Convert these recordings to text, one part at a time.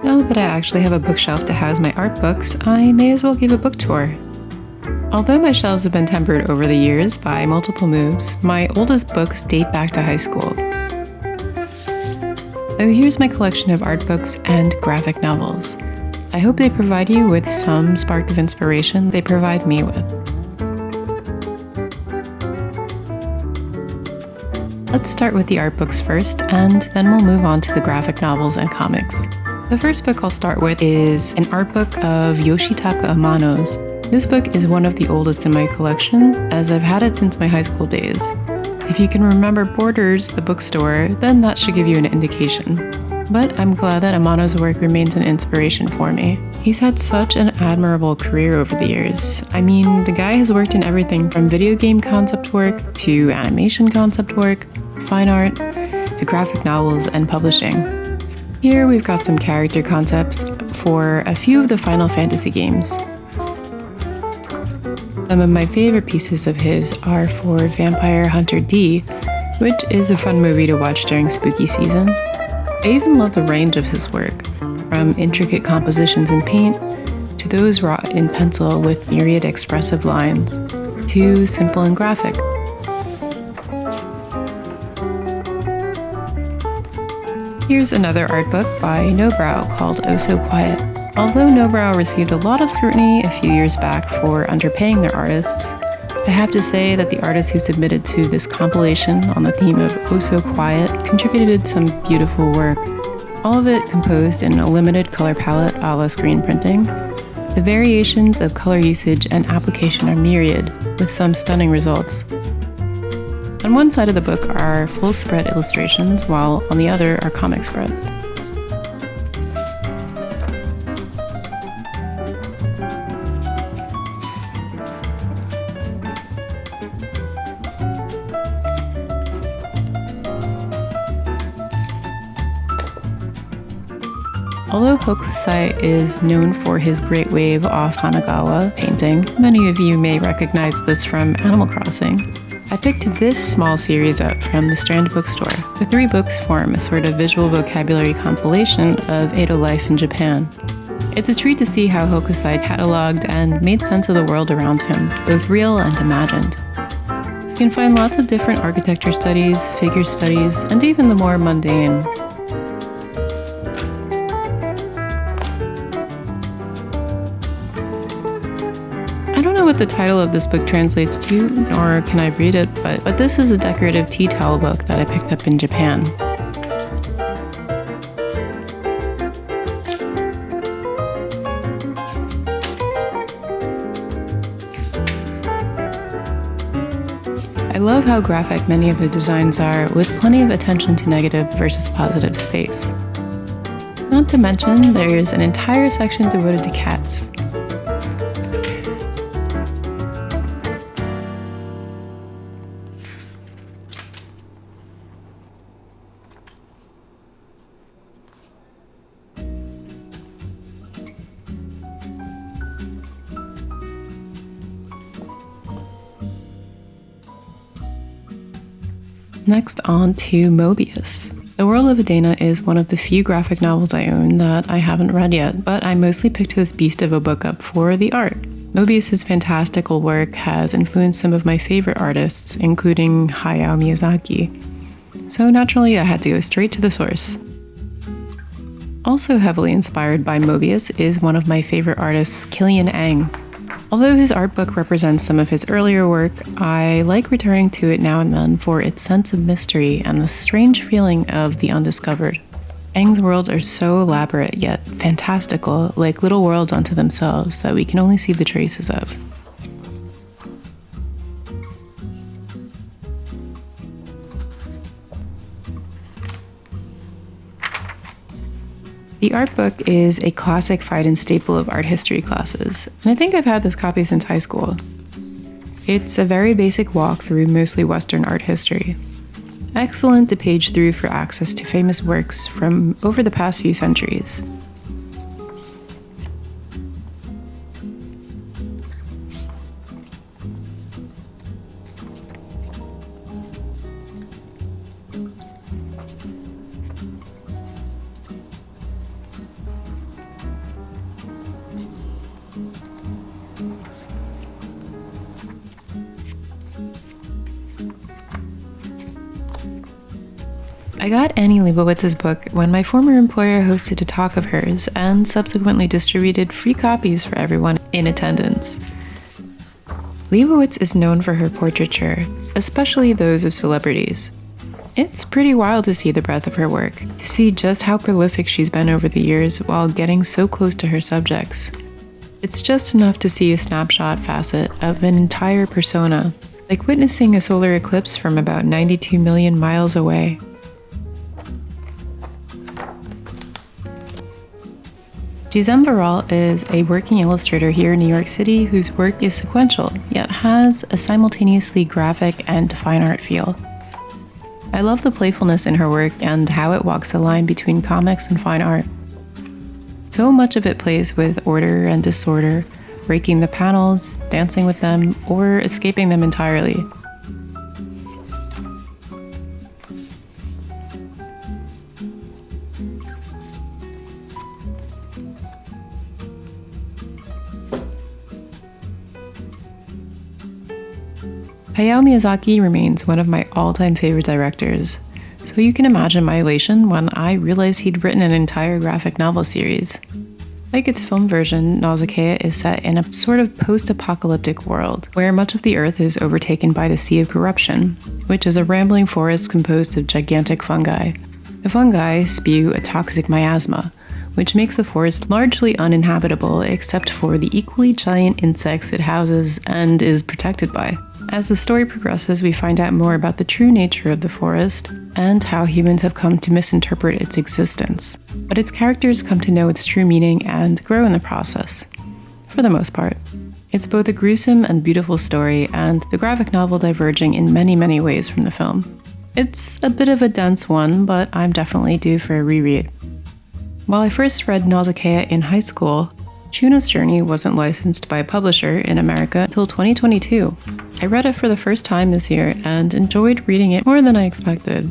Now that I actually have a bookshelf to house my art books, I may as well give a book tour. Although my shelves have been tempered over the years by multiple moves, my oldest books date back to high school. So here's my collection of art books and graphic novels. I hope they provide you with some spark of inspiration they provide me with. Let's start with the art books first, and then we'll move on to the graphic novels and comics. The first book I'll start with is an art book of Yoshitaka Amano's. This book is one of the oldest in my collection, as I've had it since my high school days. If you can remember Borders, the bookstore, then that should give you an indication. But I'm glad that Amano's work remains an inspiration for me. He's had such an admirable career over the years. I mean, the guy has worked in everything from video game concept work to animation concept work, fine art, to graphic novels and publishing. Here we've got some character concepts for a few of the Final Fantasy games. Some of my favorite pieces of his are for Vampire Hunter D, which is a fun movie to watch during spooky season. I even love the range of his work, from intricate compositions in paint, to those wrought in pencil with myriad expressive lines, to simple and graphic. Here's another art book by Nobrow called Oh So Quiet. Although Nobrow received a lot of scrutiny a few years back for underpaying their artists, I have to say that the artists who submitted to this compilation on the theme of Oh So Quiet contributed some beautiful work. All of it composed in a limited color palette a la screen printing. The variations of color usage and application are myriad, with some stunning results. On one side of the book are full spread illustrations, while on the other are comic spreads. Although Hokusai is known for his Great Wave off Hanagawa painting, many of you may recognize this from Animal Crossing. I picked this small series up from the Strand bookstore. The 3 books form a sort of visual vocabulary compilation of Edo life in Japan. It's a treat to see how Hokusai cataloged and made sense of the world around him, both real and imagined. You can find lots of different architecture studies, figure studies, and even the more mundane. I don't know what the title of this book translates to, nor can I read it, but this is a decorative tea towel book that I picked up in Japan. I love how graphic many of the designs are, with plenty of attention to negative versus positive space. Not to mention, there's an entire section devoted to cats. Next on to Mobius. The World of Adena is one of the few graphic novels I own that I haven't read yet, but I mostly picked this beast of a book up for the art. Mobius's fantastical work has influenced some of my favorite artists, including Hayao Miyazaki. So naturally, I had to go straight to the source. Also heavily inspired by Mobius is one of my favorite artists, Killian Ang. Although his art book represents some of his earlier work, I like returning to it now and then for its sense of mystery and the strange feeling of the undiscovered. Ang's worlds are so elaborate yet fantastical, like little worlds unto themselves that we can only see the traces of. The art book is a classic fight and staple of art history classes, and I think I've had this copy since high school. It's a very basic walk through mostly Western art history. Excellent to page through for access to famous works from over the past few centuries. I got Annie Leibowitz's book when my former employer hosted a talk of hers and subsequently distributed free copies for everyone in attendance. Leibowitz is known for her portraiture, especially those of celebrities. It's pretty wild to see the breadth of her work, to see just how prolific she's been over the years while getting so close to her subjects. It's just enough to see a snapshot facet of an entire persona, like witnessing a solar eclipse from about 92 million miles away. Gisèle Varol is a working illustrator here in New York City whose work is sequential, yet has a simultaneously graphic and fine art feel. I love the playfulness in her work and how it walks the line between comics and fine art. So much of it plays with order and disorder, breaking the panels, dancing with them, or escaping them entirely. Hayao Miyazaki remains one of my all-time favorite directors, so you can imagine my elation when I realized he'd written an entire graphic novel series. Like its film version, Nausicaa is set in a sort of post-apocalyptic world, where much of the earth is overtaken by the Sea of Corruption, which is a rambling forest composed of gigantic fungi. The fungi spew a toxic miasma, which makes the forest largely uninhabitable except for the equally giant insects it houses and is protected by. As the story progresses, we find out more about the true nature of the forest and how humans have come to misinterpret its existence. But its characters come to know its true meaning and grow in the process, for the most part. It's both a gruesome and beautiful story, and the graphic novel diverging in many, many ways from the film. It's a bit of a dense one, but I'm definitely due for a reread. While I first read Nausicaa in high school, Chuna's Journey wasn't licensed by a publisher in America until 2022. I read it for the first time this year and enjoyed reading it more than I expected.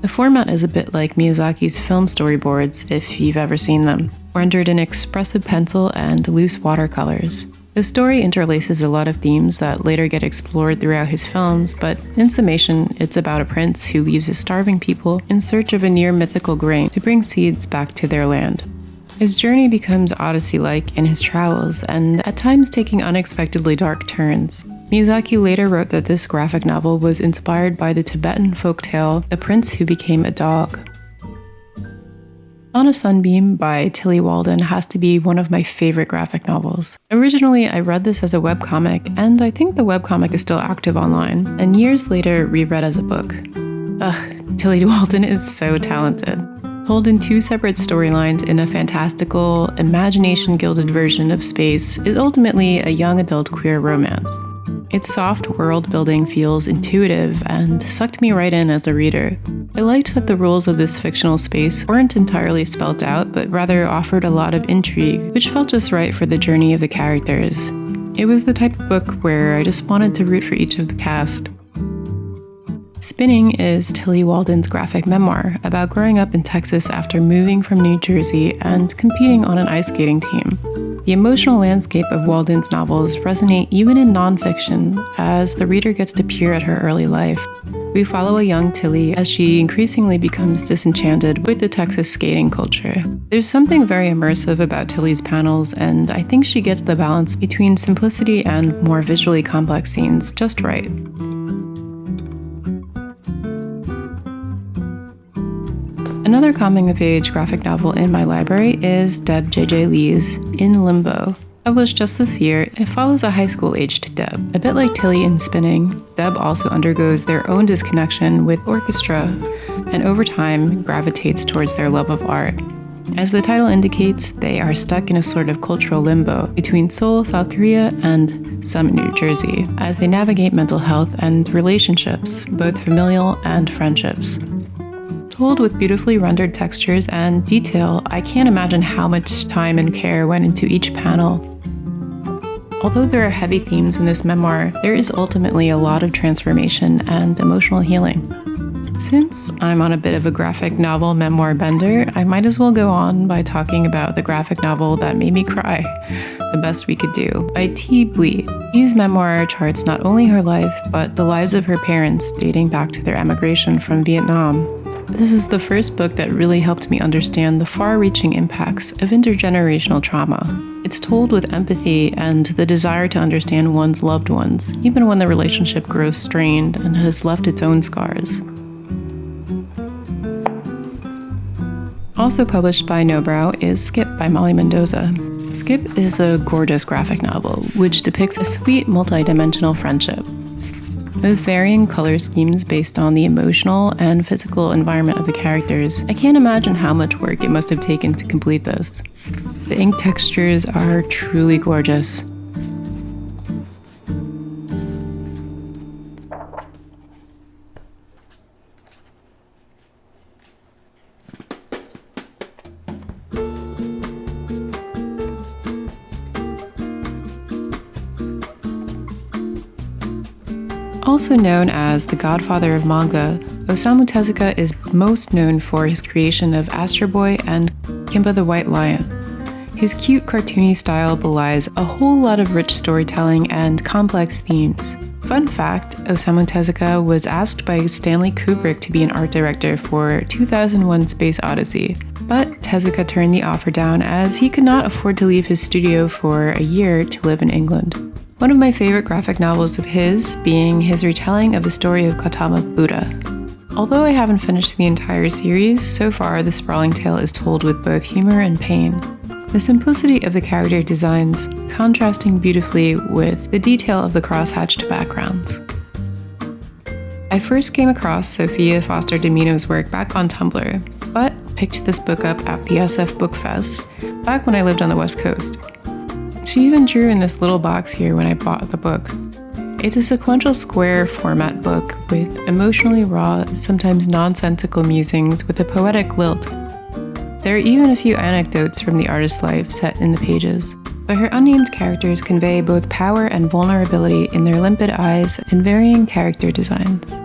The format is a bit like Miyazaki's film storyboards, if you've ever seen them, rendered in expressive pencil and loose watercolors. The story interlaces a lot of themes that later get explored throughout his films, but in summation, it's about a prince who leaves his starving people in search of a near-mythical grain to bring seeds back to their land. His journey becomes Odyssey-like in his travels, and at times taking unexpectedly dark turns. Miyazaki later wrote that this graphic novel was inspired by the Tibetan folktale The Prince Who Became a Dog. On a Sunbeam by Tillie Walden has to be one of my favorite graphic novels. Originally, I read this as a webcomic, and I think the webcomic is still active online, and years later reread as a book. Tillie Walden is so talented. Told in two separate storylines in a fantastical, imagination-gilded version of space is ultimately a young adult queer romance. Its soft world-building feels intuitive and sucked me right in as a reader. I liked that the rules of this fictional space weren't entirely spelt out, but rather offered a lot of intrigue, which felt just right for the journey of the characters. It was the type of book where I just wanted to root for each of the cast. Spinning is Tillie Walden's graphic memoir about growing up in Texas after moving from New Jersey and competing on an ice skating team. The emotional landscape of Walden's novels resonate even in nonfiction, as the reader gets to peer at her early life. We follow a young Tillie as she increasingly becomes disenchanted with the Texas skating culture. There's something very immersive about Tillie's panels, and I think she gets the balance between simplicity and more visually complex scenes just right. Another coming-of-age graphic novel in my library is Deb J.J. Lee's In Limbo. Published just this year, it follows a high school-aged Deb. A bit like Tillie in Spinning, Deb also undergoes their own disconnection with orchestra, and over time gravitates towards their love of art. As the title indicates, they are stuck in a sort of cultural limbo between Seoul, South Korea, and Summit, New Jersey, as they navigate mental health and relationships, both familial and friendships. Told with beautifully rendered textures and detail, I can't imagine how much time and care went into each panel. Although there are heavy themes in this memoir, there is ultimately a lot of transformation and emotional healing. Since I'm on a bit of a graphic novel memoir bender, I might as well go on by talking about the graphic novel that made me cry, The Best We Could Do, by Thi Bui. Thi's memoir charts not only her life, but the lives of her parents dating back to their emigration from Vietnam. This is the first book that really helped me understand the far-reaching impacts of intergenerational trauma. It's told with empathy and the desire to understand one's loved ones, even when the relationship grows strained and has left its own scars. Also published by Nobrow is Skip by Molly Mendoza. Skip is a gorgeous graphic novel, which depicts a sweet, multi-dimensional friendship. With varying color schemes based on the emotional and physical environment of the characters, I can't imagine how much work it must have taken to complete this. The ink textures are truly gorgeous. Also known as the godfather of manga, Osamu Tezuka is most known for his creation of Astro Boy and Kimba the White Lion. His cute cartoony style belies a whole lot of rich storytelling and complex themes. Fun fact, Osamu Tezuka was asked by Stanley Kubrick to be an art director for 2001: Space Odyssey, but Tezuka turned the offer down as he could not afford to leave his studio for a year to live in England. One of my favorite graphic novels of his being his retelling of the story of Gautama Buddha. Although I haven't finished the entire series, so far the sprawling tale is told with both humor and pain. The simplicity of the character designs contrasting beautifully with the detail of the cross-hatched backgrounds. I first came across Sophia Foster Domino's work back on Tumblr, but picked this book up at the SF Book Fest back when I lived on the West Coast. She even drew in this little box here when I bought the book. It's a sequential square format book with emotionally raw, sometimes nonsensical musings with a poetic lilt. There are even a few anecdotes from the artist's life set in the pages, but her unnamed characters convey both power and vulnerability in their limpid eyes and varying character designs.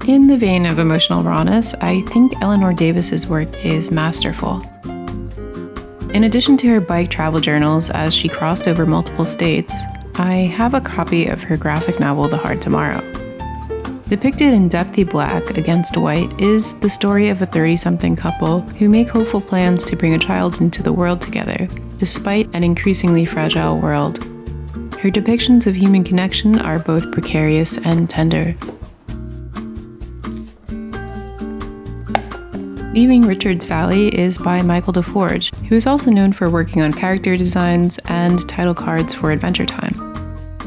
In the vein of emotional rawness, I think Eleanor Davis's work is masterful. In addition to her bike travel journals as she crossed over multiple states, I have a copy of her graphic novel The Hard Tomorrow. Depicted in depthy black against white is the story of a 30-something couple who make hopeful plans to bring a child into the world together, despite an increasingly fragile world. Her depictions of human connection are both precarious and tender. Leaving Richard's Valley is by Michael DeForge, who is also known for working on character designs and title cards for Adventure Time.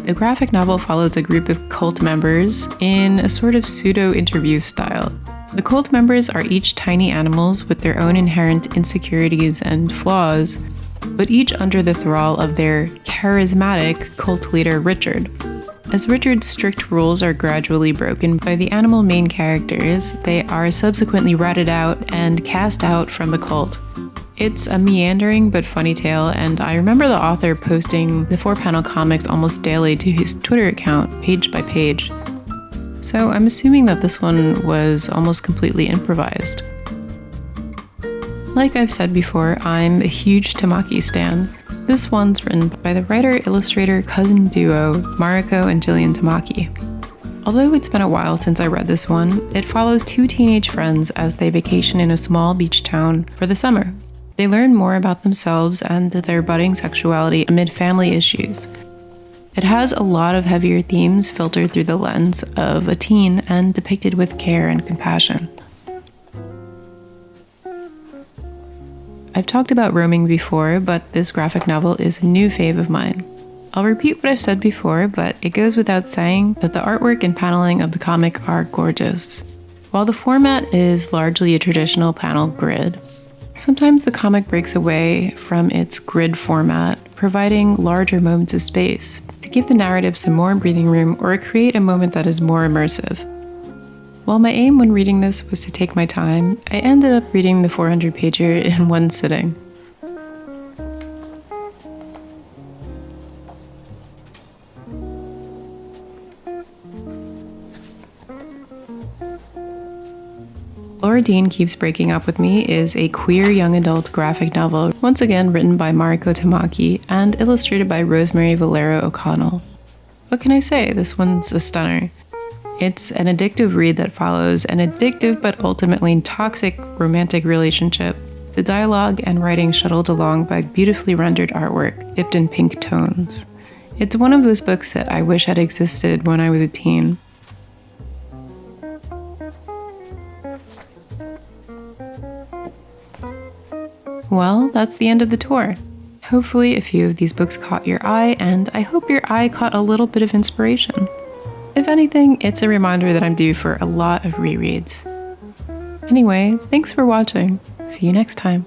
The graphic novel follows a group of cult members in a sort of pseudo-interview style. The cult members are each tiny animals with their own inherent insecurities and flaws, but each under the thrall of their charismatic cult leader Richard. As Richard's strict rules are gradually broken by the animal main characters, they are subsequently ratted out and cast out from the cult. It's a meandering but funny tale, and I remember the author posting the 4-panel comics almost daily to his Twitter account, page by page. So I'm assuming that this one was almost completely improvised. Like I've said before, I'm a huge Tamaki stan. This one's written by the writer-illustrator cousin duo Mariko and Jillian Tamaki. Although it's been a while since I read this one, it follows 2 teenage friends as they vacation in a small beach town for the summer. They learn more about themselves and their budding sexuality amid family issues. It has a lot of heavier themes filtered through the lens of a teen and depicted with care and compassion. I've talked about roaming before, but this graphic novel is a new fave of mine. I'll repeat what I've said before, but it goes without saying that the artwork and paneling of the comic are gorgeous. While the format is largely a traditional panel grid, sometimes the comic breaks away from its grid format, providing larger moments of space to give the narrative some more breathing room or create a moment that is more immersive. While my aim when reading this was to take my time, I ended up reading the 400-pager in one sitting. Laura Dean Keeps Breaking Up With Me is a queer young adult graphic novel, once again written by Mariko Tamaki and illustrated by Rosemary Valero O'Connell. What can I say? This one's a stunner. It's an addictive read that follows an addictive but ultimately toxic romantic relationship. The dialogue and writing shuttled along by beautifully rendered artwork, dipped in pink tones. It's one of those books that I wish had existed when I was a teen. Well, that's the end of the tour. Hopefully a few of these books caught your eye, and I hope your eye caught a little bit of inspiration. If anything, it's a reminder that I'm due for a lot of rereads. Anyway, thanks for watching. See you next time.